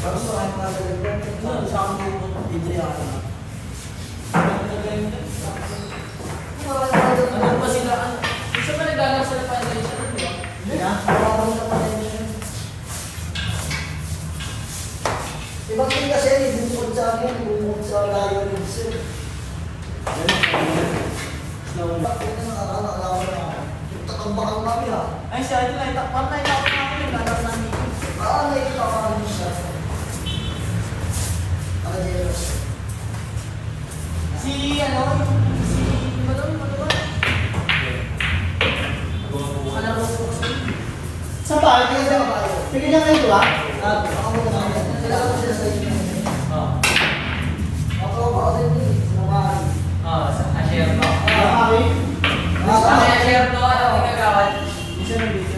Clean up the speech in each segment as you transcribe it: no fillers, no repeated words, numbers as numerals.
Tapos maraming mga talaga. Sa akin po, Adriano. Ano ba sila? Isa ba naglalaro sa foundation? Di ba? Ibang tingin kasi, bumukod sa akin, bumukod sa layo ng sir. Takang-bakang kami ha. Ay, siya ito lang. Parang naitapon namin yung lalaro namin. Nakikita ka kami siya. Naka-jealous. Si, ano, si, ano ba? Kalaro ko kasi. Sa bahay, tingin na kayo. Tingin na kayo ba? Nakamunta sa akin. Kailangan ko sila sa inyo. Oo. Ako, baka din din. Sinamahan. Oo, sa cashier ko. Kami? Sa cashier ko, ano ginagawan? Isa na dito.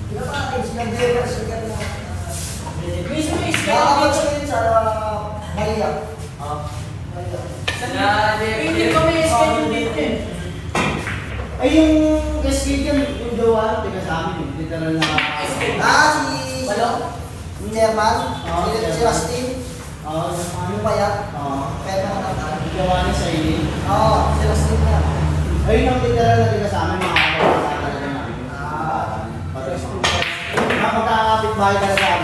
Pinapakain, sinag-jealous. Mismo is Nakakapag sa yun sa Maria. Oo. Maria. Hindi kami schedule dito eh. Ay, yung cascade yan, yung gawa, tiga sa amin, literal na... Si... Walo? Chairman. Oo, Si Rustin. Oo, Yung payat. Oo. Pero nakakatawa. Yung gawa niya sa ili. Oo, si Rustin na. Ayun ang literal na tiga sa amin, mga kapatid talaga namin. Ah. Magkakapit bahay talaga